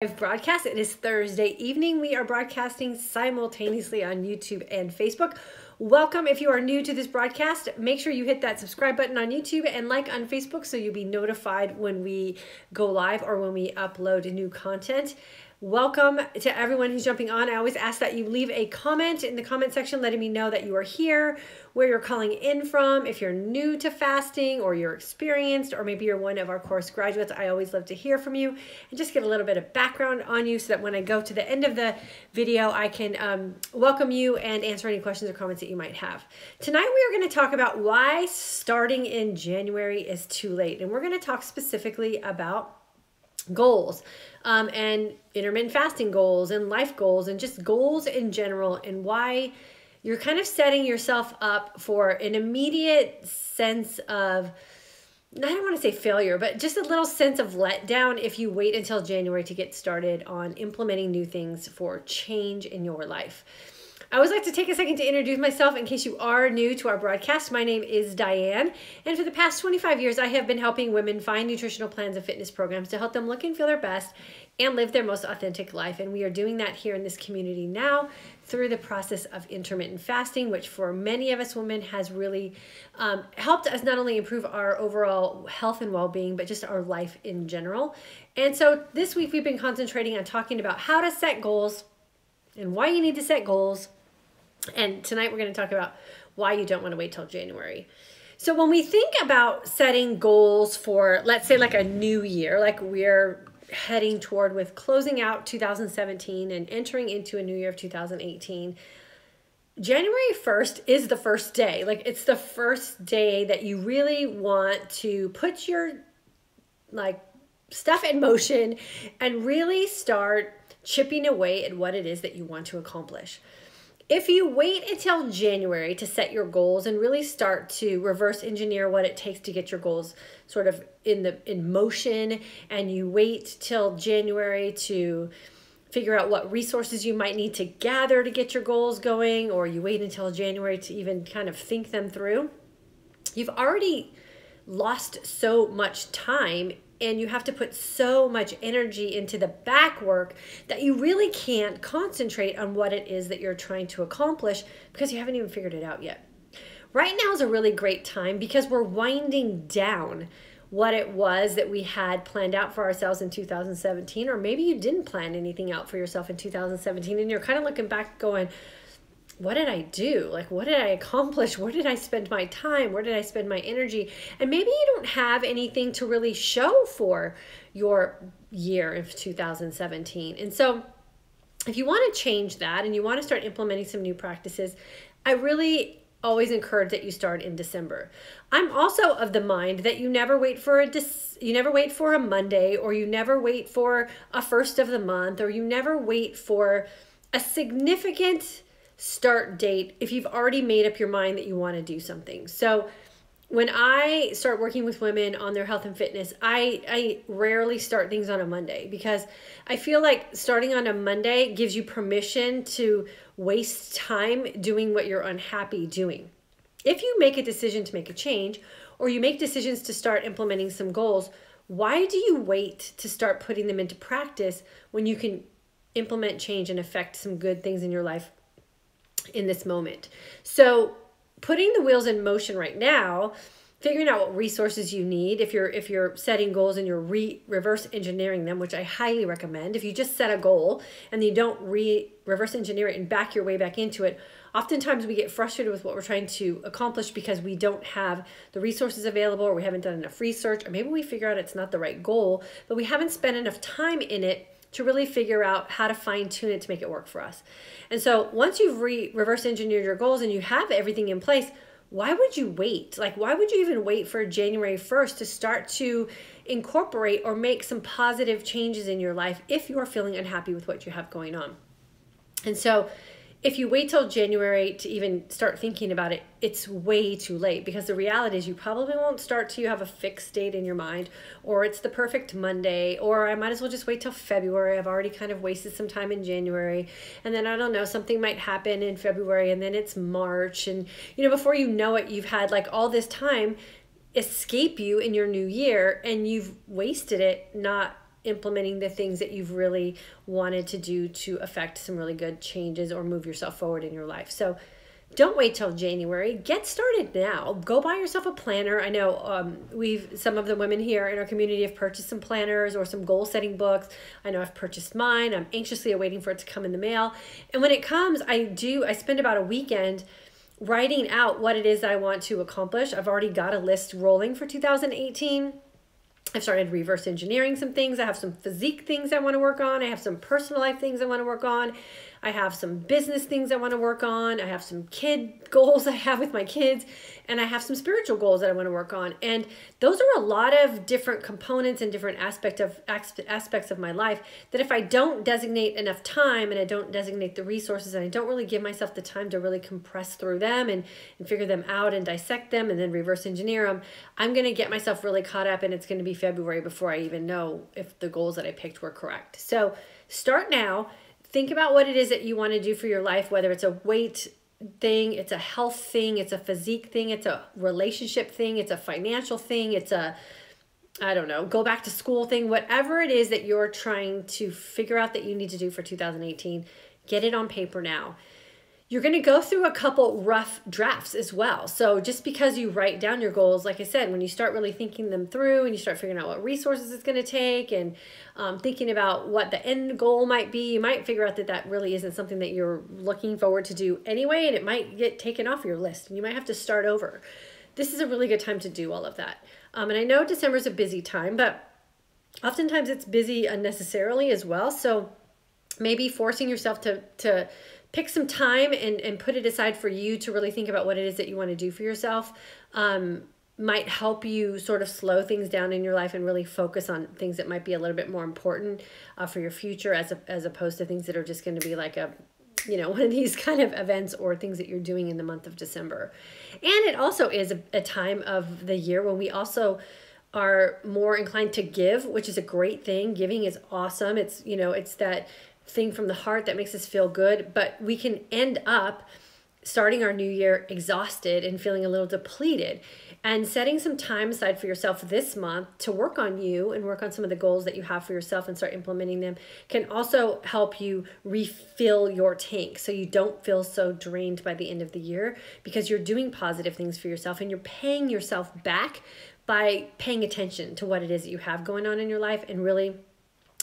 Live broadcast. It is Thursday evening. We are broadcasting simultaneously on YouTube and Facebook. Welcome. If you are new to this broadcast, make sure you hit that subscribe button on YouTube and like on Facebook so you'll be notified when we go live or when we upload new content. Welcome to everyone who's jumping on. I always ask that you leave a comment in the comment section letting me know that you are here, where you're calling in from, if you're new to fasting or you're experienced, or maybe you're one of our course graduates. I always love to hear from you and just get a little bit of background on you so that when I go to the end of the video, I can welcome you and answer any questions or comments that you might have. Tonight, we are going to talk about why starting in January is too late. And we're going to talk specifically about goals and intermittent fasting goals and life goals and just goals in general, and why you're kind of setting yourself up for an immediate sense of, I don't want to say failure, but just a little sense of letdown if you wait until January to get started on implementing new things for change in your life. I always like to take a second to introduce myself in case you are new to our broadcast. My name is Diane, and for the past 25 years, I have been helping women find nutritional plans and fitness programs to help them look and feel their best and live their most authentic life. And we are doing that here in this community now through the process of intermittent fasting, which for many of us women has really helped us not only improve our overall health and well-being, but just our life in general. And so this week we've been concentrating on talking about how to set goals and why you need to set goals. And tonight we're going to talk about why you don't want to wait till January. So when we think about setting goals for, let's say, like a new year, like we're heading toward with closing out 2017 and entering into a new year of 2018, January 1st is the first day. Like, it's the first day that you really want to put your stuff in motion and really start chipping away at what it is that you want to accomplish. If you wait until January to set your goals and really start to reverse engineer what it takes to get your goals sort of in motion, and you wait till January to figure out what resources you might need to gather to get your goals going, or you wait until January to even kind of think them through, you've already lost so much time and you have to put so much energy into the back work that you really can't concentrate on what it is that you're trying to accomplish because you haven't even figured it out yet. Right now is a really great time because we're winding down what it was that we had planned out for ourselves in 2017, or maybe you didn't plan anything out for yourself in 2017 and you're kind of looking back going, what did I do? Like, what did I accomplish? Where did I spend my time? Where did I spend my energy? And maybe you don't have anything to really show for your year of 2017. And so if you want to change that and you want to start implementing some new practices, I really always encourage that you start in December. I'm also of the mind that you never wait for a Monday, or you never wait for a first of the month, or you never wait for a significant start date if you've already made up your mind that you want to do something. So when I start working with women on their health and fitness, I rarely start things on a Monday because I feel like starting on a Monday gives you permission to waste time doing what you're unhappy doing. If you make a decision to make a change, or you make decisions to start implementing some goals, why do you wait to start putting them into practice when you can implement change and affect some good things in your life in this moment? So putting the wheels in motion right now, figuring out what resources you need, if you're setting goals and you're reverse engineering them, which I highly recommend. If you just set a goal and you don't reverse engineer it and back your way back into it, oftentimes we get frustrated with what we're trying to accomplish because we don't have the resources available, or we haven't done enough research, or maybe we figure out it's not the right goal, but we haven't spent enough time in it to really figure out how to fine tune it to make it work for us. And so once you've reverse engineered your goals and you have everything in place, why would you wait? Like, why would you even wait for January 1st to start to incorporate or make some positive changes in your life if you're feeling unhappy with what you have going on? And so if you wait till January to even start thinking about it, it's way too late, because the reality is you probably won't start till you have a fixed date in your mind, or it's the perfect Monday, or I might as well just wait till February. I've already kind of wasted some time in January, and then I don't know, something might happen in February, and then it's March, and before you know it, you've had like all this time escape you in your new year, and you've wasted it not implementing the things that you've really wanted to do to affect some really good changes or move yourself forward in your life. So don't wait till January. Get started now. Go buy yourself a planner. I know some of the women here in our community have purchased some planners or some goal setting books. I know I've purchased mine. I'm anxiously awaiting for it to come in the mail. And when it comes, I spend about a weekend writing out what it is that I want to accomplish. I've already got a list rolling for 2018. I've started reverse engineering some things. I have some physique things I want to work on. I have some personal life things I want to work on. I have some business things I want to work on. I have some kid goals I have with my kids. And I have some spiritual goals that I want to work on. And those are a lot of different components and different aspects of my life that if I don't designate enough time and I don't designate the resources and I don't really give myself the time to really compress through them and figure them out and dissect them and then reverse engineer them, I'm going to get myself really caught up and it's going to be February before I even know if the goals that I picked were correct. So start now. Think about what it is that you want to do for your life, whether it's a weight thing, it's a health thing, it's a physique thing, it's a relationship thing, it's a financial thing, it's a, I don't know, go back to school thing, whatever it is that you're trying to figure out that you need to do for 2018, get it on paper now. You're going to go through a couple rough drafts as well. So just because you write down your goals, like I said, when you start really thinking them through and you start figuring out what resources it's going to take and thinking about what the end goal might be, you might figure out that that really isn't something that you're looking forward to do anyway, and it might get taken off your list and you might have to start over. This is a really good time to do all of that. And I know December is a busy time, but oftentimes it's busy unnecessarily as well. So maybe forcing yourself to pick some time and put it aside for you to really think about what it is that you want to do for yourself might help you sort of slow things down in your life and really focus on things that might be a little bit more important for your future as opposed to things that are just going to be like one of these kind of events or things that you're doing in the month of December. And it also is a time of the year when we also are more inclined to give, which is a great thing. Giving is awesome. It's, it's that thing from the heart that makes us feel good, but we can end up starting our new year exhausted and feeling a little depleted. And setting some time aside for yourself this month to work on you and work on some of the goals that you have for yourself and start implementing them can also help you refill your tank so you don't feel so drained by the end of the year, because you're doing positive things for yourself and you're paying yourself back by paying attention to what it is that you have going on in your life and really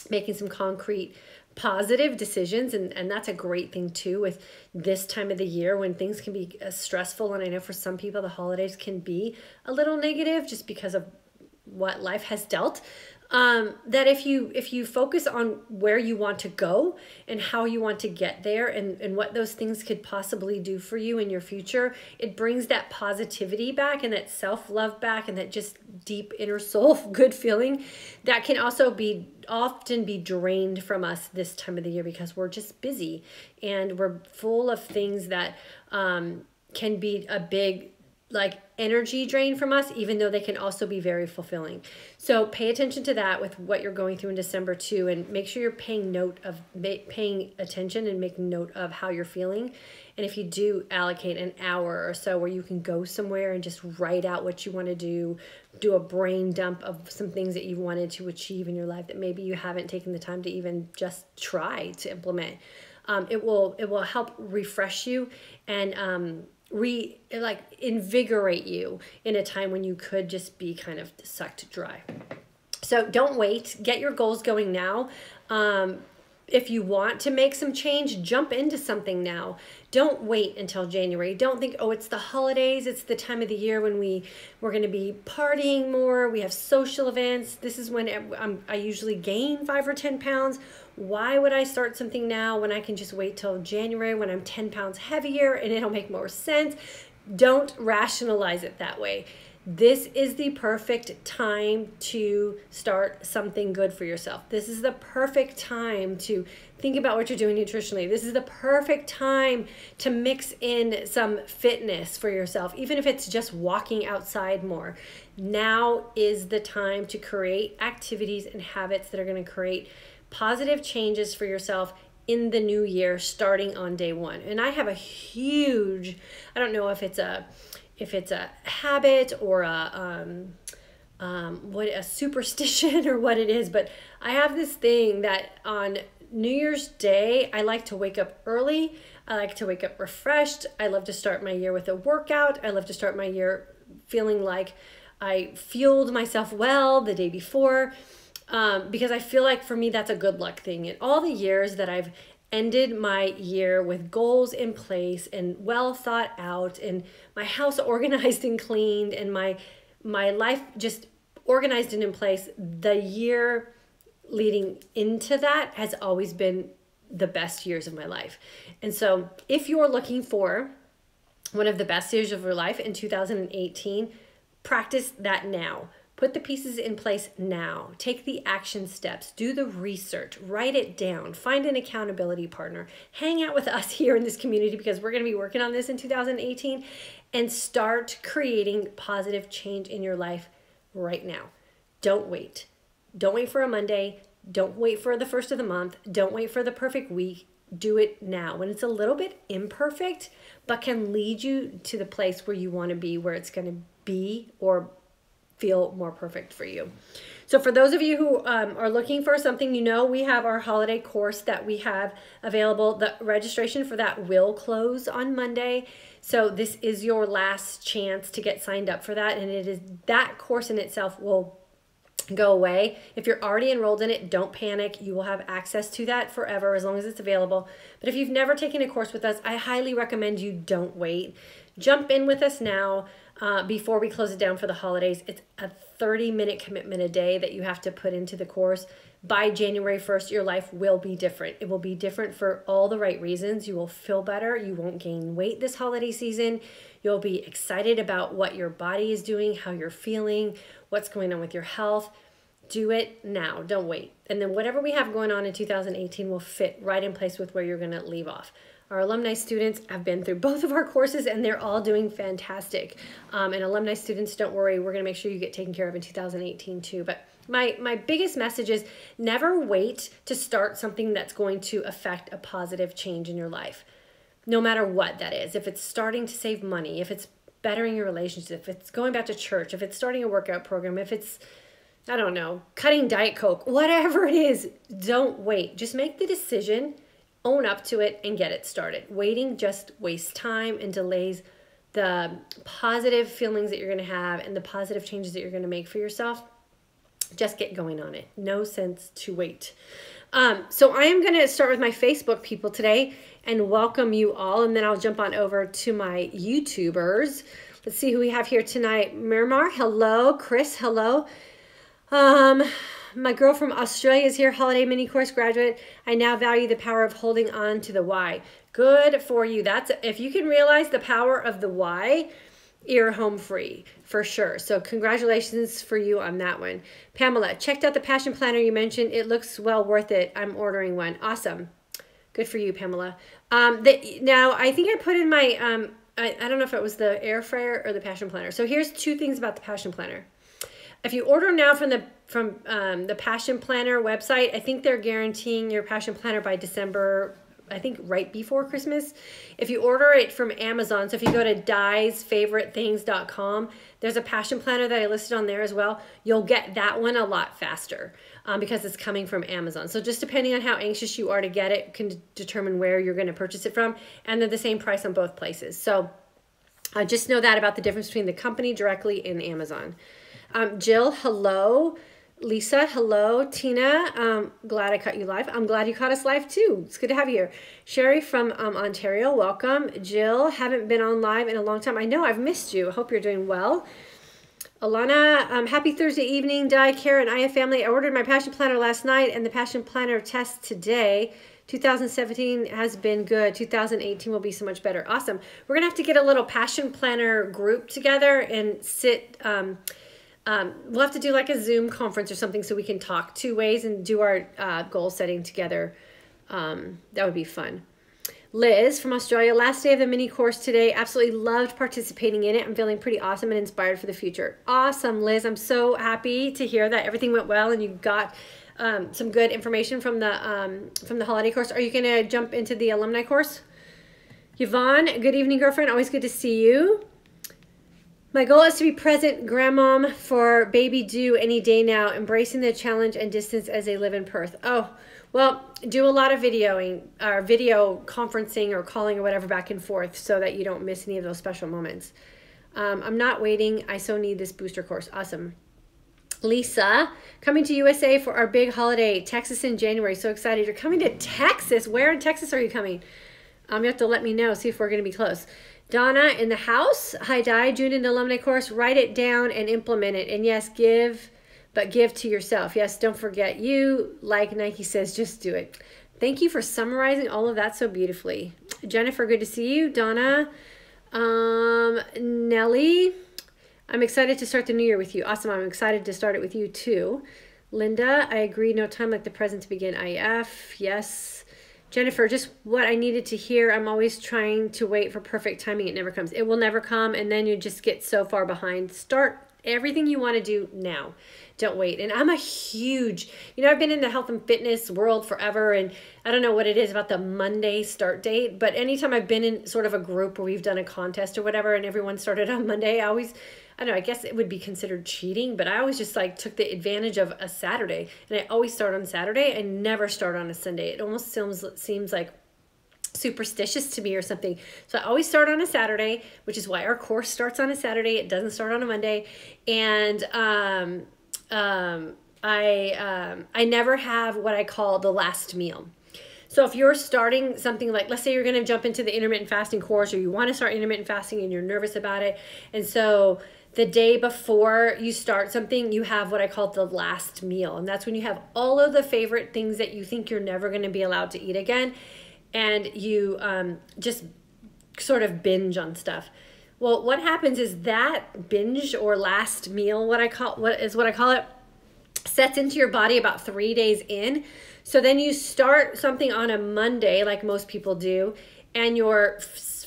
making some concrete positive decisions. And that's a great thing too with this time of the year when things can be stressful. And I know for some people the holidays can be a little negative just because of what life has dealt. That if you focus on where you want to go and how you want to get there and what those things could possibly do for you in your future, it brings that positivity back and that self-love back and that just deep inner soul good feeling that can also often be drained from us this time of the year because we're just busy and we're full of things that can be a big energy drain from us, even though they can also be very fulfilling. So pay attention to that with what you're going through in December too, and make sure you're paying attention and making note of how you're feeling. And if you do allocate an hour or so where you can go somewhere and just write out what you want to do a brain dump of some things that you wanted to achieve in your life that maybe you haven't taken the time to even just try to implement. It will help refresh you and invigorate you in a time when you could just be kind of sucked dry. So don't wait. Get your goals going now. If you want to make some change, jump into something now. Don't wait until January. Don't think, oh, it's the holidays. It's the time of the year when we're going to be partying more. We have social events. This is when I usually gain 5 or 10 pounds. Why would I start something now when I can just wait till January when I'm 10 pounds heavier and it'll make more sense? Don't rationalize it that way. This is the perfect time to start something good for yourself. This is the perfect time to think about what you're doing nutritionally. This is the perfect time to mix in some fitness for yourself, even if it's just walking outside more. Now is the time to create activities and habits that are going to create positive changes for yourself in the new year, starting on day one. And I have a huge, I don't know if it's a habit or what a superstition or what it is, but I have this thing that on New Year's Day, I like to wake up early. I like to wake up refreshed. I love to start my year with a workout. I love to start my year feeling like I fueled myself well the day before, because I feel like for me, that's a good luck thing. And all the years that I've ended my year with goals in place and well thought out and my house organized and cleaned and my life just organized and in place, the year leading into that has always been the best years of my life. And so if you're looking for one of the best years of your life in 2018, practice that now. Put the pieces in place now. Take the action steps. Do the research. Write it down. Find an accountability partner. Hang out with us here in this community because we're going to be working on this in 2018, and start creating positive change in your life right now. Don't wait. Don't wait for a Monday. Don't wait for the first of the month. Don't wait for the perfect week. Do it now when it's a little bit imperfect, but can lead you to the place where you want to be, where it's going to be or feel more perfect for you. So for those of you who are looking for something, we have our holiday course that we have available. The registration for that will close on Monday. So this is your last chance to get signed up for that. And it is that course in itself will go away. If you're already enrolled in it, don't panic. You will have access to that forever as long as it's available. But if you've never taken a course with us, I highly recommend you don't wait. Jump in with us now before we close it down for the holidays. It's a 30-minute commitment a day that you have to put into the course. By January 1st, your life will be different. It will be different for all the right reasons. You will feel better. You won't gain weight this holiday season. You'll be excited about what your body is doing, how you're feeling, what's going on with your health. Do it now. Don't wait. And then whatever we have going on in 2018 will fit right in place with where you're going to leave off. Our alumni students have been through both of our courses and they're all doing fantastic. And alumni students, don't worry, we're going to make sure you get taken care of in 2018 too. But my biggest message is never wait to start something that's going to affect a positive change in your life, no matter what that is. If it's starting to save money, if it's bettering your relationship, if it's going back to church, if it's starting a workout program, if it's, I don't know, cutting Diet Coke, whatever it is, don't wait. Just make the decision, own up to it, and get it started. Waiting just wastes time and delays the positive feelings that you're going to have and the positive changes that you're going to make for yourself. Just get going on it. No sense to wait. So I am going to start with my Facebook people today and welcome you all. And then I'll jump on over to my YouTubers. Let's see who we have here tonight. Miramar, hello. Chris, hello. My girl from Australia is here. Holiday mini course graduate. I now value the power of holding on to the why. Good for you. That's, if you can realize the power of the why, you're home free for sure. So congratulations for you on that one. Pamela, checked out the passion planner you mentioned. It looks well worth it. I'm ordering one. Awesome. Good for you, Pamela. Now I think I put in my, I don't know if it was the air fryer or the passion planner. So here's two things about the passion planner. If you order now from the Passion Planner website, I think they're guaranteeing your Passion Planner by December, I think right before Christmas. If you order it from Amazon, so if you go to diesfavoritethings.com, there's a Passion Planner that I listed on there as well. You'll get that one a lot faster because it's coming from Amazon. So just depending on how anxious you are to get it can determine where you're going to purchase it from. And they're the same price on both places. So just know that about the difference between the company directly and Amazon. Jill, hello. Lisa, hello. Tina, glad I caught you live. I'm glad you caught us live too. It's good to have you here. Sherry from Ontario, welcome. Jill, haven't been on live in a long time. I know, I've missed you. I hope you're doing well. Alana, happy Thursday evening, Di, Karen, I have family. I ordered my Passion Planner last night and the Passion Planner test today. 2017 has been good. 2018 will be so much better. Awesome. We're going to have to get a little Passion Planner group together and sit... we'll have to do like a Zoom conference or something so we can talk two ways and do our goal setting together. That would be fun. Liz from Australia, last day of the mini course today. Absolutely loved participating in it. I'm feeling pretty awesome and inspired for the future. Awesome, Liz. I'm so happy to hear that everything went well and you got some good information from the holiday course. Are you going to jump into the alumni course? Yvonne, good evening, girlfriend. Always good to see you. My goal is to be present grandmom for baby due any day now, embracing the challenge and distance as they live in Perth. Oh, well, do a lot of videoing or video conferencing or calling or whatever back and forth so that you don't miss any of those special moments. I'm not waiting. I so need this booster course. Awesome. Lisa, coming to USA for our big holiday, Texas in January. So excited. You're coming to Texas. Where in Texas are you coming? You have to let me know, see if we're going to be close. Donna in the house. Hi, Di. June in the alumni course. Write it down and implement it. And yes, give, but give to yourself. Yes, don't forget you. Like Nike says, just do it. Thank you for summarizing all of that so beautifully. Jennifer, good to see you. Donna, Nellie, I'm excited to start the new year with you. Awesome. I'm excited to start it with you too. Linda, I agree. No time like the present to begin IF. Yes. Jennifer, just what I needed to hear. I'm always trying to wait for perfect timing. It never comes. It will never come, and then you just get so far behind. Start everything you want to do now. Don't wait. And I'm a huge, I've been in the health and fitness world forever, and I don't know what it is about the Monday start date, but anytime I've been in sort of a group where we've done a contest or whatever, and everyone started on Monday, I don't know, I guess it would be considered cheating, but I always just like took the advantage of a Saturday, and I always start on Saturday. I never start on a Sunday. It almost seems like superstitious to me or something. So I always start on a Saturday, which is why our course starts on a Saturday. It doesn't start on a Monday. And I never have what I call the last meal. So if you're starting something like, let's say you're going to jump into the intermittent fasting course, or you want to start intermittent fasting and you're nervous about it, and so the day before you start something, you have what I call the last meal. And that's when you have all of the favorite things that you think you're never going to be allowed to eat again. And you just sort of binge on stuff. Well, what happens is that binge or last meal, what I call it, sets into your body about 3 days in. So then you start something on a Monday, like most people do, and your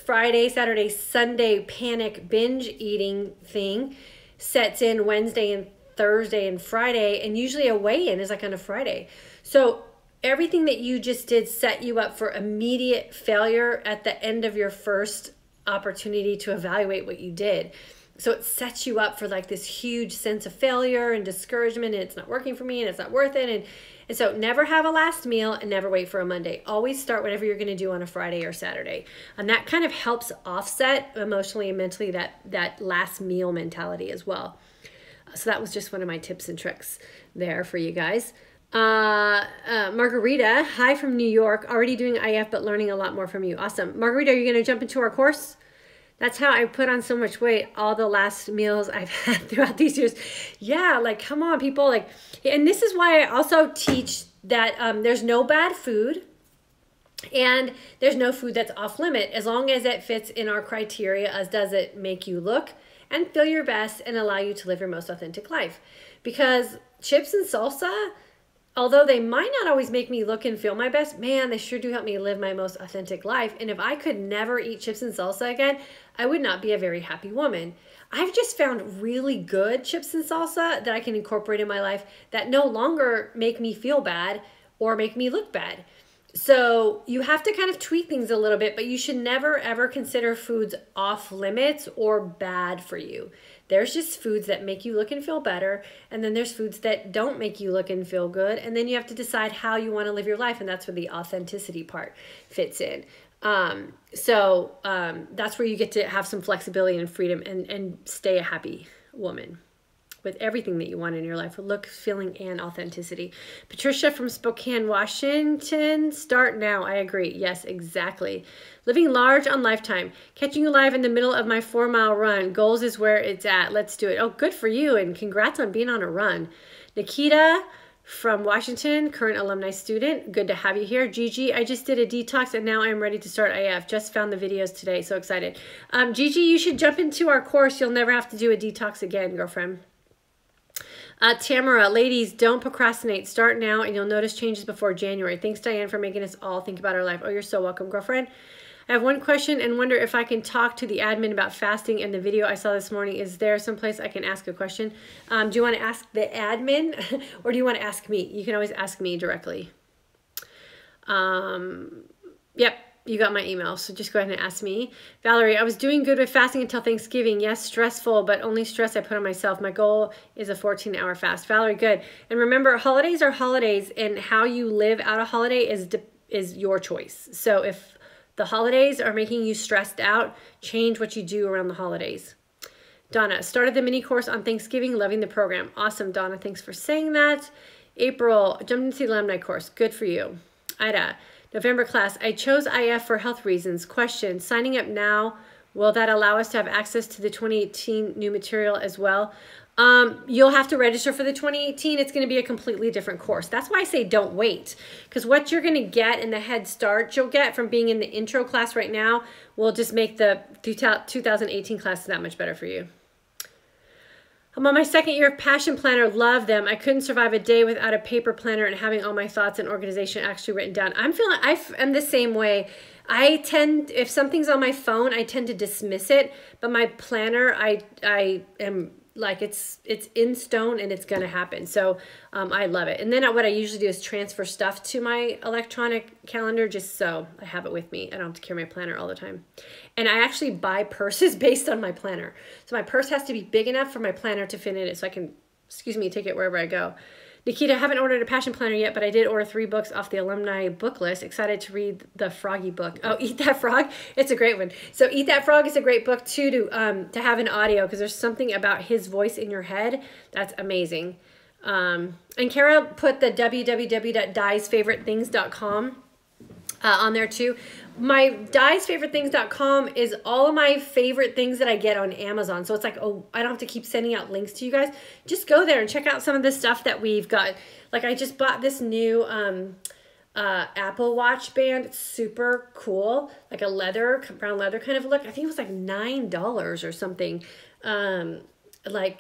Friday, Saturday, Sunday panic binge eating thing sets in Wednesday and Thursday and Friday, and usually a weigh-in is like on a Friday. So everything that you just did set you up for immediate failure at the end of your first opportunity to evaluate what you did. So it sets you up for like this huge sense of failure and discouragement, and it's not working for me and it's not worth it. And so never have a last meal and never wait for a Monday. Always start whatever you're going to do on a Friday or Saturday. And that kind of helps offset emotionally and mentally that last meal mentality as well. So that was just one of my tips and tricks there for you guys. Margarita, hi from New York, already doing IF but learning a lot more from you. Awesome. Margarita, are you going to jump into our course? That's how I put on so much weight, all the last meals I've had throughout these years. Yeah, like, come on, people. Like, and this is why I also teach that there's no bad food and there's no food that's off limit as long as it fits in our criteria, as does it make you look and feel your best and allow you to live your most authentic life. Because chips and salsa, although they might not always make me look and feel my best, man, they sure do help me live my most authentic life. And if I could never eat chips and salsa again, I would not be a very happy woman. I've just found really good chips and salsa that I can incorporate in my life that no longer make me feel bad or make me look bad. So you have to kind of tweak things a little bit, but you should never ever consider foods off limits or bad for you. There's just foods that make you look and feel better, and then there's foods that don't make you look and feel good, and then you have to decide how you want to live your life, and that's where the authenticity part fits in. That's where you get to have some flexibility and freedom and stay a happy woman with everything that you want in your life, with look, feeling, and authenticity. Patricia from Spokane, Washington, start now. I agree. Yes, exactly. Living large on Lifetime. Catching you live in the middle of my 4-mile run. Goals is where it's at. Let's do it. Oh, good for you, and congrats on being on a run. Nikita from Washington, current alumni student. Good to have you here. Gigi, I just did a detox and now I'm ready to start IF. Just found the videos today. So excited. Gigi, you should jump into our course. You'll never have to do a detox again, girlfriend. Tamara, ladies, don't procrastinate. Start now and you'll notice changes before January. Thanks, Diane, for making us all think about our life. Oh, you're so welcome, girlfriend. I have one question and wonder if I can talk to the admin about fasting and the video I saw this morning. Is there someplace I can ask a question? Do you want to ask the admin or do you want to ask me? You can always ask me directly. Yep. You got my email, so just go ahead and ask me. Valerie, I was doing good with fasting until Thanksgiving. Yes, stressful, but only stress I put on myself. My goal is a 14-hour fast. Valerie, good. And remember, holidays are holidays, and how you live out a holiday is your choice. So if the holidays are making you stressed out, change what you do around the holidays. Donna, started the mini course on Thanksgiving, loving the program. Awesome, Donna, thanks for saying that. April, jumped into the alumni course. Good for you. Ida, November class, I chose IF for health reasons. Question, signing up now, will that allow us to have access to the 2018 new material as well? You'll have to register for the 2018. It's going to be a completely different course. That's why I say don't wait, because what you're going to get in the head start you'll get from being in the intro class right now will just make the 2018 class that much better for you. I'm on my second year of Passion Planner. Love them. I couldn't survive a day without a paper planner and having all my thoughts and organization actually written down. I'm the same way. I tend, if something's on my phone, I tend to dismiss it. But my planner, I am like, it's in stone and it's going to happen. So I love it. And then what I usually do is transfer stuff to my electronic calendar just so I have it with me. I don't have to carry my planner all the time. And I actually buy purses based on my planner. So my purse has to be big enough for my planner to fit in it so I can, take it wherever I go. Nikita, I haven't ordered a passion planner yet, but I did order 3 books off the alumni book list. Excited to read the Froggy book. Oh, Eat That Frog. It's a great one. So Eat That Frog is a great book too to have an audio, because there's something about his voice in your head that's amazing. And Kara put the www.diesfavoritethings.com on there too. My diesfavoritethings.com is all of my favorite things that I get on Amazon. So it's like, oh, I don't have to keep sending out links to you guys. Just go there and check out some of the stuff that we've got. Like I just bought this new Apple Watch band. It's super cool. Like a brown leather kind of look. I think it was like $9 or something. And I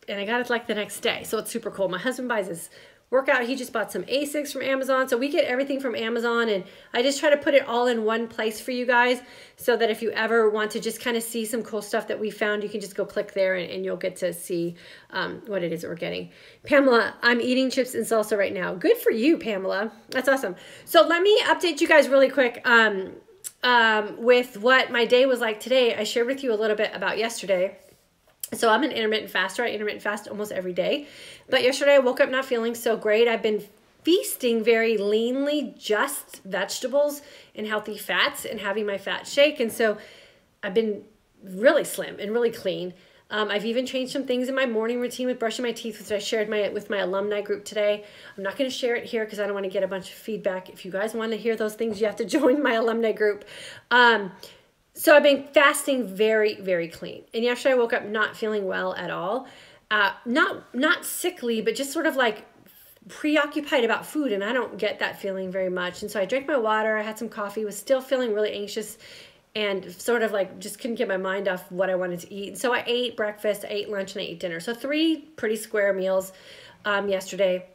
got it like the next day. So it's super cool. My husband buys this workout. He just bought some Asics from Amazon. So we get everything from Amazon, and I just try to put it all in one place for you guys so that if you ever want to just kind of see some cool stuff that we found, you can just go click there and you'll get to see what it is that we're getting. Pamela, I'm eating chips and salsa right now. Good for you, Pamela. That's awesome. So let me update you guys really quick with what my day was like today. I shared with you a little bit about yesterday. So I'm an intermittent faster. I intermittent fast almost every day. But yesterday I woke up not feeling so great. I've been feasting very leanly, just vegetables and healthy fats and having my fat shake. And so I've been really slim and really clean. I've even changed some things in my morning routine with brushing my teeth, which I shared with my alumni group today. I'm not going to share it here because I don't want to get a bunch of feedback. If you guys want to hear those things, you have to join my alumni group. So I've been fasting very, very clean. And yesterday I woke up not feeling well at all. Not sickly, but just sort of like preoccupied about food. And I don't get that feeling very much. And so I drank my water. I had some coffee, was still feeling really anxious and sort of like just couldn't get my mind off what I wanted to eat. And so I ate breakfast, I ate lunch, and I ate dinner. So 3 pretty square meals yesterday.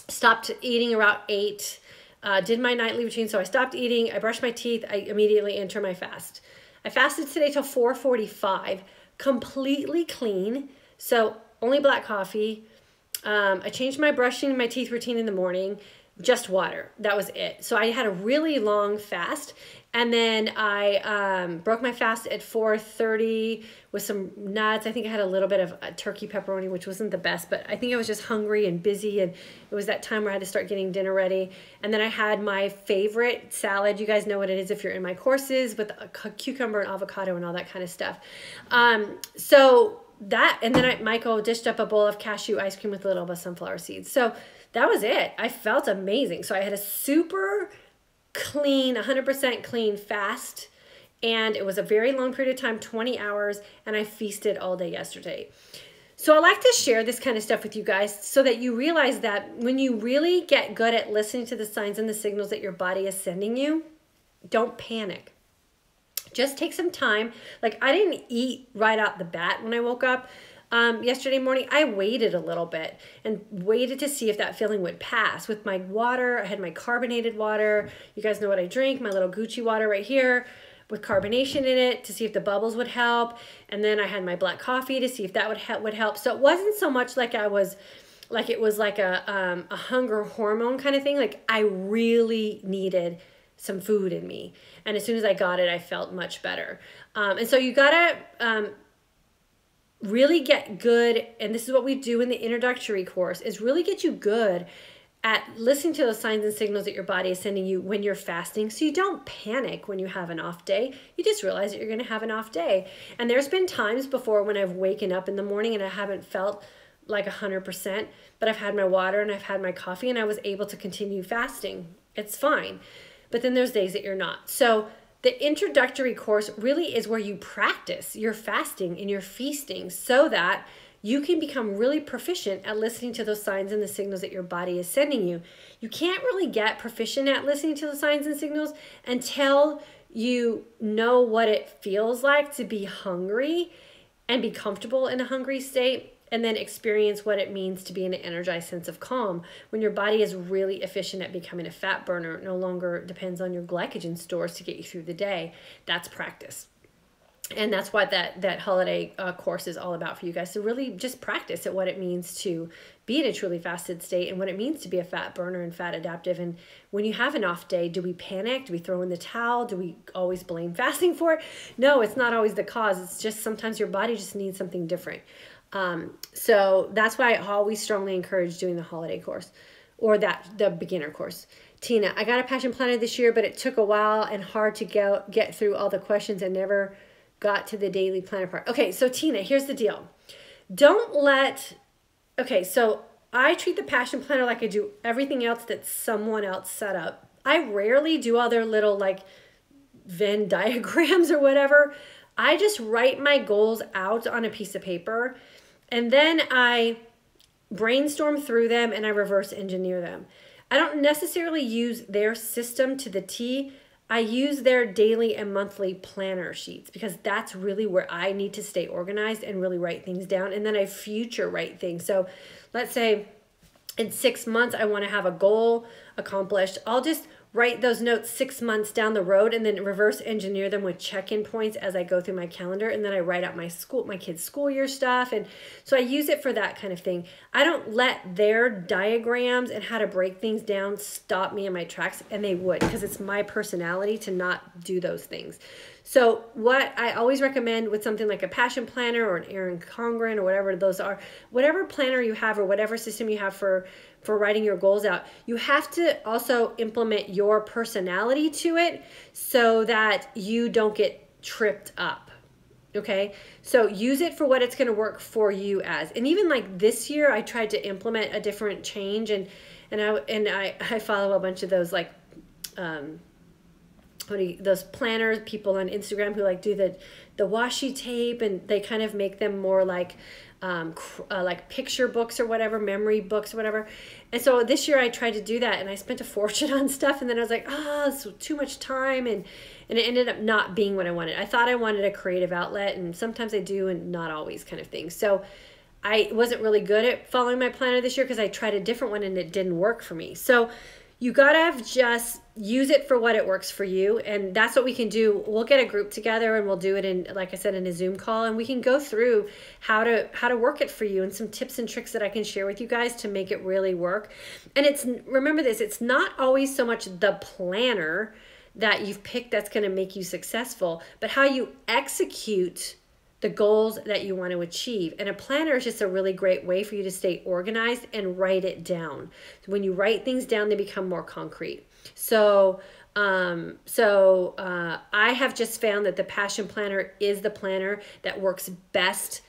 Stopped eating around 8. Did my nightly routine, so I stopped eating, I brushed my teeth, I immediately enter my fast. I fasted today till 4:45, completely clean, so only black coffee. I changed my brushing my teeth routine in the morning, just water. That was it. So I had a really long fast, and then I broke my fast at 4:30 with some nuts. I think I had a little bit of turkey pepperoni, which wasn't the best, but I think I was just hungry and busy, and it was that time where I had to start getting dinner ready. And then I had my favorite salad. You guys know what it is if you're in my courses, with a cucumber and avocado and all that kind of stuff. So that, and then Michael dished up a bowl of cashew ice cream with a little bit of sunflower seeds. So that was it. I felt amazing. So I had a super clean, 100% clean fast, and it was a very long period of time, 20 hours, and I feasted all day yesterday. So I like to share this kind of stuff with you guys so that you realize that when you really get good at listening to the signs and the signals that your body is sending you, don't panic. Just take some time. Like, I didn't eat right out the bat when I woke up. Yesterday morning, I waited a little bit and waited to see if that feeling would pass. With my water, I had my carbonated water. You guys know what I drink, my little Gucci water right here with carbonation in it to see if the bubbles would help. And then I had my black coffee to see if that would help. So it wasn't so much like it was like a hunger hormone kind of thing. Like, I really needed some food in me. And as soon as I got it, I felt much better. And so you gotta really get good, and this is what we do in the introductory course, is really get you good at listening to those signs and signals that your body is sending you when you're fasting, so you don't panic when you have an off day. You just realize that you're going to have an off day. And there's been times before when I've waken up in the morning and I haven't felt like 100%, but I've had my water and I've had my coffee and I was able to continue fasting. It's fine. But then there's days that you're not. So the introductory course really is where you practice your fasting and your feasting so that you can become really proficient at listening to those signs and the signals that your body is sending you. You can't really get proficient at listening to the signs and signals until you know what it feels like to be hungry and be comfortable in a hungry state, and then experience what it means to be in an energized sense of calm when your body is really efficient at becoming a fat burner. It no longer depends on your glycogen stores to get you through the day. That's practice. And that's what that holiday course is all about for you guys, to really just practice at what it means to be in a truly fasted state and what it means to be a fat burner and fat adaptive. And when you have an off day, do we panic? Do we throw in the towel? Do we always blame fasting for it? No, it's not always the cause. It's just sometimes your body just needs something different. So that's why I always strongly encourage doing the holiday course or the beginner course. Tina, I got a passion planner this year, but it took a while and hard to get through all the questions and never got to the daily planner part. Okay, so Tina, here's the deal. So I treat the passion planner like I do everything else that someone else set up. I rarely do other little like Venn diagrams or whatever. I just write my goals out on a piece of paper and then I brainstorm through them and I reverse engineer them. I don't necessarily use their system to the T. I use their daily and monthly planner sheets because that's really where I need to stay organized and really write things down. And then I future write things. So let's say in 6 months, I want to have a goal accomplished. I'll just write those notes 6 months down the road and then reverse engineer them with check-in points as I go through my calendar. And then I write out my kids' school year stuff. And so I use it for that kind of thing. I don't let their diagrams and how to break things down stop me in my tracks, and they would, because it's my personality to not do those things. So what I always recommend with something like a passion planner or an Erin Congren or whatever those are, whatever planner you have or whatever system you have for writing your goals out, you have to also implement your personality to it so that you don't get tripped up. Okay, so use it for what it's going to work for you as. And even like this year, I tried to implement a different change, and I follow a bunch of those like those planners people on Instagram who like do the washi tape, and they kind of make them more like picture books or whatever, memory books or whatever. And so this year I tried to do that, and I spent a fortune on stuff, and then I was like, it's too much time, and it ended up not being what I wanted. I thought I wanted a creative outlet, and sometimes I do and not always kind of thing. So I wasn't really good at following my planner this year because I tried a different one and it didn't work for me. So you gotta just use it for what it works for you, and that's what we can do. We'll get a group together and we'll do it in, like I said, in a Zoom call, and we can go through how to work it for you and some tips and tricks that I can share with you guys to make it really work. And remember this, it's not always so much the planner that you've picked that's going to make you successful, but how you execute the goals that you want to achieve. And a planner is just a really great way for you to stay organized and write it down. So when you write things down, they become more concrete. So I have just found that the Passion Planner is the planner that works best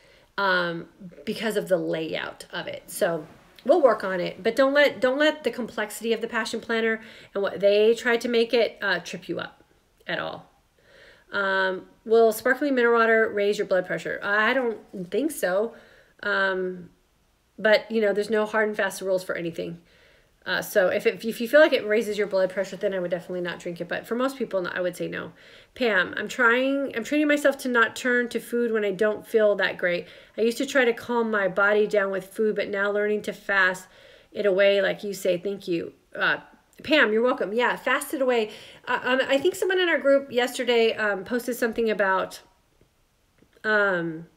because of the layout of it. So we'll work on it, but don't let the complexity of the Passion Planner and what they tried to make it trip you up at all. Will sparkling mineral water raise your blood pressure? I don't think so. But there's no hard and fast rules for anything. So if you feel like it raises your blood pressure, then I would definitely not drink it. But for most people, I would say no. Pam, I'm training myself to not turn to food when I don't feel that great. I used to try to calm my body down with food, but now learning to fast it away, like you say. Thank you. Pam, you're welcome. Yeah, fast it away. I think someone in our group yesterday posted something about having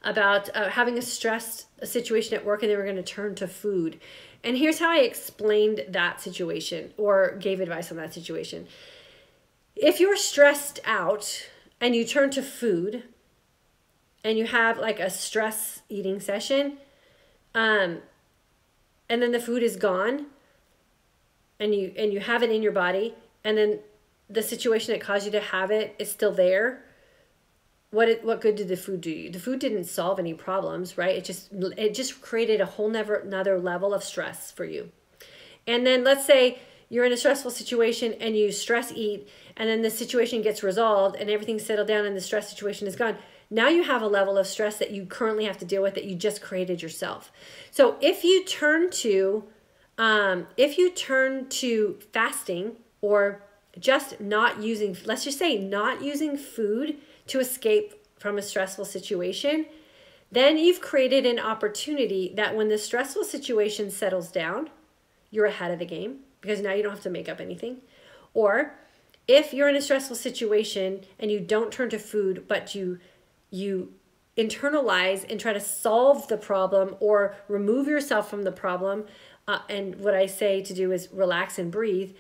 a stressed situation at work, and they were going to turn to food. And here's how I explained that situation or gave advice on that situation. If you're stressed out and you turn to food and you have like a stress eating session, and then the food is gone and you have it in your body, and then the situation that caused you to have it is still there, what good did the food do you? The food didn't solve any problems, right? It just created a whole another level of stress for you. And then let's say you're in a stressful situation and you stress eat, and then the situation gets resolved and everything's settled down and the stress situation is gone. Now you have a level of stress that you currently have to deal with that you just created yourself. So if you turn to fasting, or just not using, let's just say not using food to escape from a stressful situation, then you've created an opportunity that when the stressful situation settles down, you're ahead of the game because now you don't have to make up anything. Or if you're in a stressful situation and you don't turn to food, but you internalize and try to solve the problem or remove yourself from the problem, and what I say to do is relax and breathe,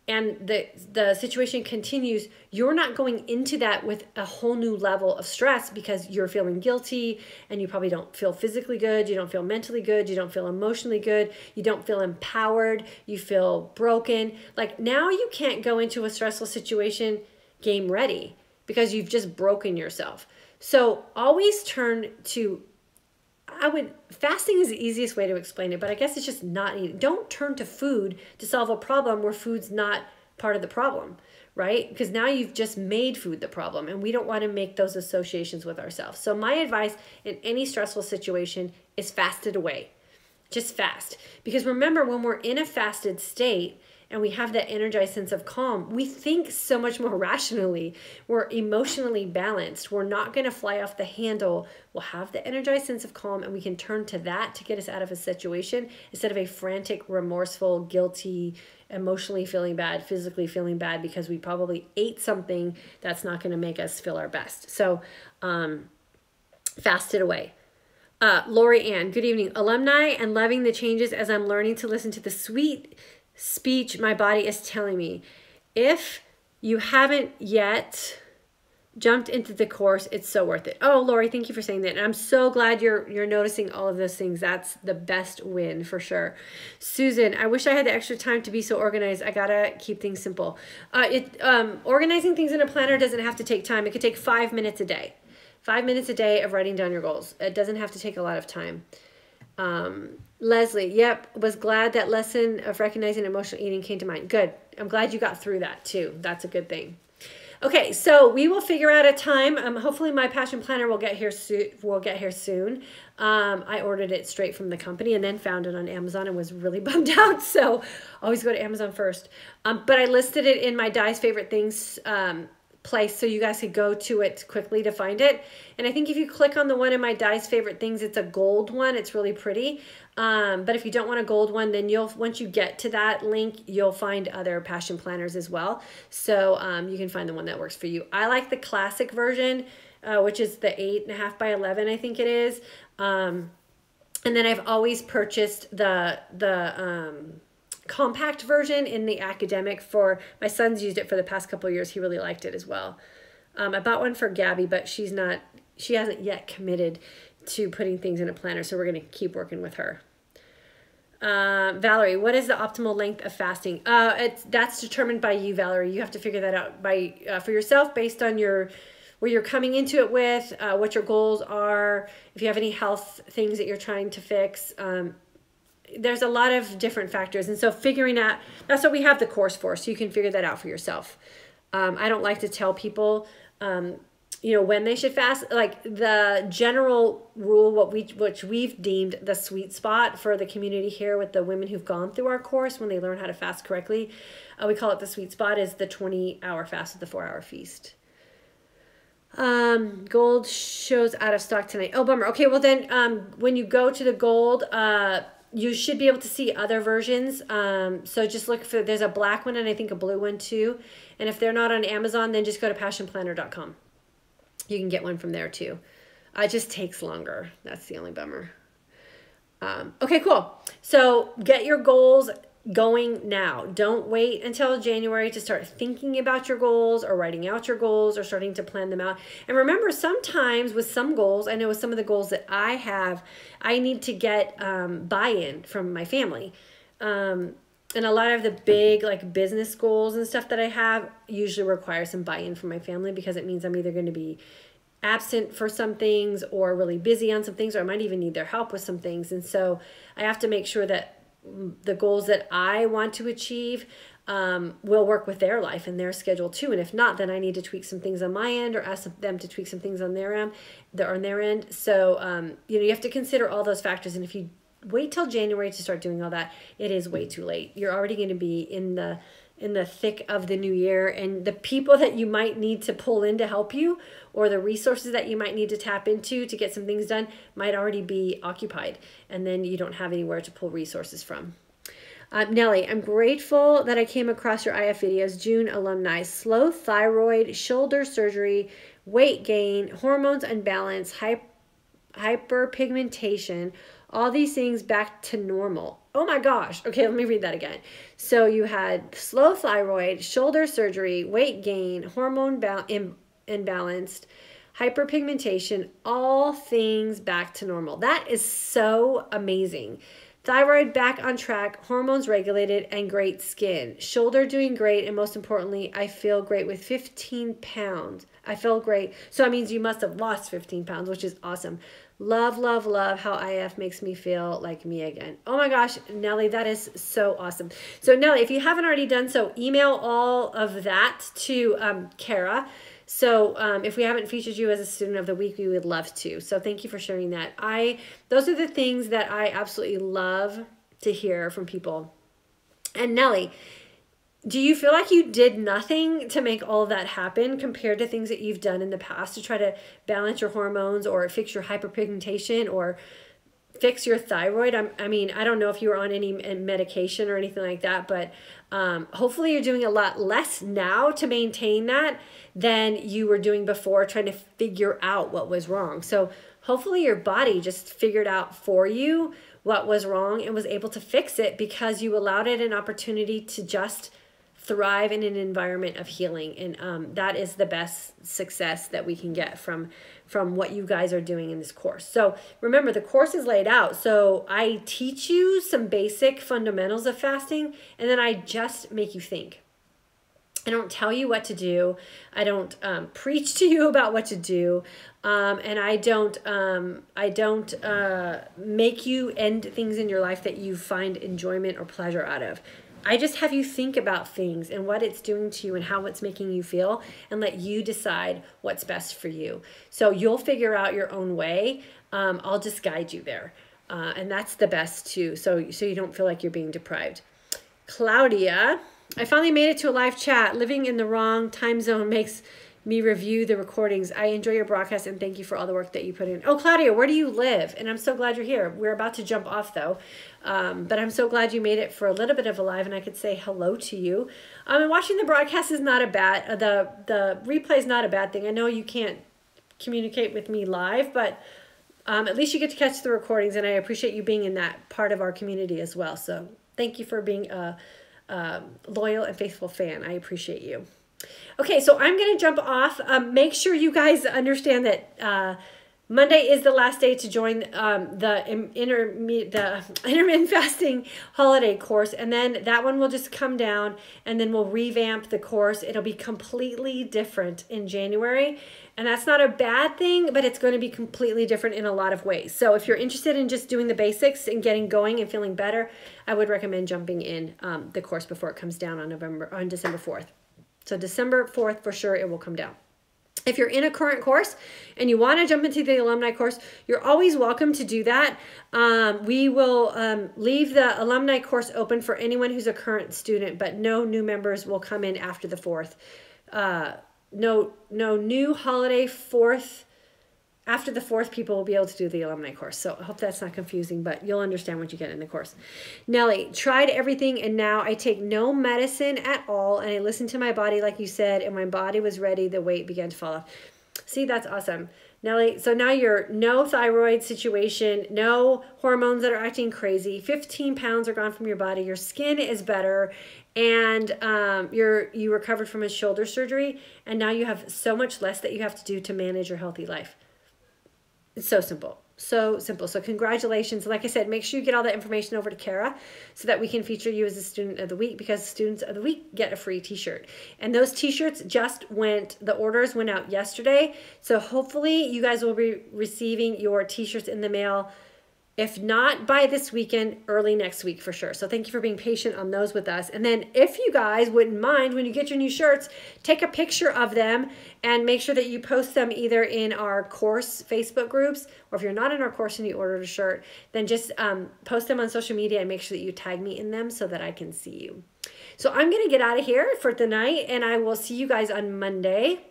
and the situation continues, you're not going into that with a whole new level of stress because you're feeling guilty and you probably don't feel physically good, you don't feel mentally good, you don't feel emotionally good, you don't feel empowered, you feel broken. Like now you can't go into a stressful situation game ready because you've just broken yourself. So always turn to, fasting is the easiest way to explain it, but I guess it's just not eating. Don't turn to food to solve a problem where food's not part of the problem, right? Because now you've just made food the problem, and we don't want to make those associations with ourselves. So my advice in any stressful situation is fast it away. Just fast. Because remember, when we're in a fasted state, and we have that energized sense of calm, we think so much more rationally. We're emotionally balanced. We're not going to fly off the handle. We'll have the energized sense of calm, and we can turn to that to get us out of a situation instead of a frantic, remorseful, guilty, emotionally feeling bad, physically feeling bad because we probably ate something that's not going to make us feel our best. So fast it away. Lori Ann, good evening. Alumni and loving the changes as I'm learning to listen to the sweet speech my body is telling me. If you haven't yet jumped into the course, it's so worth it. Oh, Lori, thank you for saying that. And I'm so glad you're noticing all of those things. That's the best win for sure. Susan, I wish I had the extra time to be so organized. I gotta keep things simple. Organizing things in a planner doesn't have to take time. It could take 5 minutes a day. 5 minutes a day of writing down your goals. It doesn't have to take a lot of time. Leslie, yep, was glad that lesson of recognizing emotional eating came to mind. Good. I'm glad you got through that too. That's a good thing. Okay, so we will figure out a time. Hopefully my passion planner will get here soon. I ordered it straight from the company and then found it on Amazon and was really bummed out. So always go to Amazon first. But I listed it in my Di's favorite things place so you guys could go to it quickly to find it. And I think if you click on the one in my Di's favorite things, it's a gold one. It's really pretty. But if you don't want a gold one, then once you get to that link, you'll find other passion planners as well. So you can find the one that works for you. I like the classic version, which is the 8.5 by 11, I think it is. And then I've always purchased the compact version in the academic for my son's used it for the past couple of years. He really liked it as well. I bought one for Gabby, but she hasn't yet committed to putting things in a planner, so we're going to keep working with her. Valerie, what is the optimal length of fasting? That's determined by you, Valerie. You have to figure that out for yourself based on where you're coming into it with, what your goals are, if you have any health things that you're trying to fix. There's a lot of different factors. And so figuring out, that's what we have the course for, so you can figure that out for yourself. I don't like to tell people, when they should fast. Like the general rule, which we've deemed the sweet spot for the community here with the women who've gone through our course when they learn how to fast correctly, we call it the sweet spot, is the 20-hour fast with the 4-hour feast. Gold shows out of stock tonight. Oh, bummer. Okay, well then when you go to the gold, you should be able to see other versions. So just look for, there's a black one and I think a blue one too. And if they're not on Amazon, then just go to passionplanner.com. You can get one from there too. It just takes longer. That's the only bummer. Okay, cool. So get your goals going now. Don't wait until January to start thinking about your goals or writing out your goals or starting to plan them out. And remember, sometimes with some goals, I know with some of the goals that I have, I need to get buy-in from my family. And a lot of the big like business goals and stuff that I have usually require some buy-in from my family, because it means I'm either going to be absent for some things or really busy on some things, or I might even need their help with some things. And so I have to make sure that the goals that I want to achieve will work with their life and their schedule too. And if not, then I need to tweak some things on my end or ask them to tweak some things on their end. So, you have to consider all those factors. And if you wait till January to start doing all that, it is way too late. You're already going to be in the thick of the new year, and the people that you might need to pull in to help you, or the resources that you might need to tap into to get some things done, might already be occupied, and then you don't have anywhere to pull resources from. Nellie, I'm grateful that I came across your IF videos. June alumni. Slow thyroid, shoulder surgery, weight gain, hormones unbalance, hyperpigmentation, all these things back to normal. Oh my gosh. Okay, let me read that again. So you had slow thyroid, shoulder surgery, weight gain, hormone imbalanced, hyperpigmentation, all things back to normal. That is so amazing. Thyroid back on track, hormones regulated, and great skin. Shoulder doing great, and most importantly, I feel great with 15 pounds. I feel great. So that means you must have lost 15 pounds, which is awesome. Love, love, love how IF makes me feel like me again. Oh my gosh, Nellie, that is so awesome. So Nellie, if you haven't already done so, email all of that to Kara. So if we haven't featured you as a student of the week, we would love to. So thank you for sharing that. Those are the things that I absolutely love to hear from people. And Nellie, do you feel like you did nothing to make all of that happen compared to things that you've done in the past to try to balance your hormones or fix your hyperpigmentation or fix your thyroid? I mean, I don't know if you were on any medication or anything like that, but hopefully you're doing a lot less now to maintain that than you were doing before, trying to figure out what was wrong. So hopefully your body just figured out for you what was wrong and was able to fix it because you allowed it an opportunity to just thrive in an environment of healing. And that is the best success that we can get from what you guys are doing in this course. So remember, the course is laid out. So I teach you some basic fundamentals of fasting, and then I just make you think. I don't tell you what to do. I don't preach to you about what to do. And I don't make you end things in your life that you find enjoyment or pleasure out of. I just have you think about things and what it's doing to you and how it's making you feel, and let you decide what's best for you. So you'll figure out your own way. I'll just guide you there. And that's the best too. So you don't feel like you're being deprived. Claudia, I finally made it to a live chat. Living in the wrong time zone makes me review the recordings. I enjoy your broadcast and thank you for all the work that you put in. Oh, Claudia, where do you live? And I'm so glad you're here. We're about to jump off though. But I'm so glad you made it for a little bit of a live and I could say hello to you. And watching the broadcast is not a bad, the replay is not a bad thing. I know you can't communicate with me live, but at least you get to catch the recordings, and I appreciate you being in that part of our community as well. So thank you for being a loyal and faithful fan. I appreciate you. Okay, so I'm going to jump off. Make sure you guys understand that Monday is the last day to join the intermittent fasting holiday course, and then that one will just come down, and then we'll revamp the course. It'll be completely different in January, and that's not a bad thing, but it's going to be completely different in a lot of ways. So if you're interested in just doing the basics and getting going and feeling better, I would recommend jumping in the course before it comes down on December 4th. So December 4th, for sure, it will come down. If you're in a current course and you want to jump into the alumni course, you're always welcome to do that. We will leave the alumni course open for anyone who's a current student, but no new members will come in after the 4th. No new holiday 4th. After the 4th, people will be able to do the alumni course. So I hope that's not confusing, but you'll understand what you get in the course. Nellie, tried everything, and now I take no medicine at all, and I listen to my body like you said, and my body was ready. The weight began to fall off. See, that's awesome. Nellie, so now you're no thyroid situation, no hormones that are acting crazy. 15 pounds are gone from your body. Your skin is better, and you recovered from a shoulder surgery, and now you have so much less that you have to do to manage your healthy life. It's so simple. So simple. So congratulations. Like I said, make sure you get all that information over to Kara so that we can feature you as a student of the week, because students of the week get a free t-shirt. And those t-shirts the orders went out yesterday. So hopefully you guys will be receiving your t-shirts in the mail. If not by this weekend, early next week for sure. So thank you for being patient on those with us. And then if you guys wouldn't mind, when you get your new shirts, take a picture of them and make sure that you post them either in our course Facebook groups, or if you're not in our course and you ordered a shirt, then just post them on social media and make sure that you tag me in them so that I can see you. So I'm going to get out of here for the night, and I will see you guys on Monday,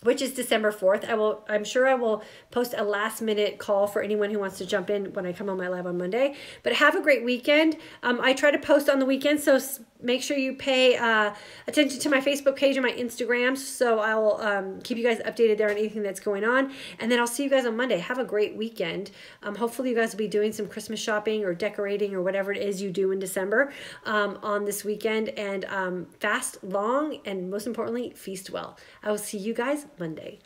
which is December 4th. I'm sure I will post a last minute call for anyone who wants to jump in when I come on my live on Monday. But have a great weekend. I try to post on the weekend, so make sure you pay attention to my Facebook page and my Instagram. So I will keep you guys updated there on anything that's going on. And then I'll see you guys on Monday. Have a great weekend. Hopefully you guys will be doing some Christmas shopping or decorating or whatever it is you do in December on this weekend. And fast long, and most importantly, feast well. I will see you guys Monday.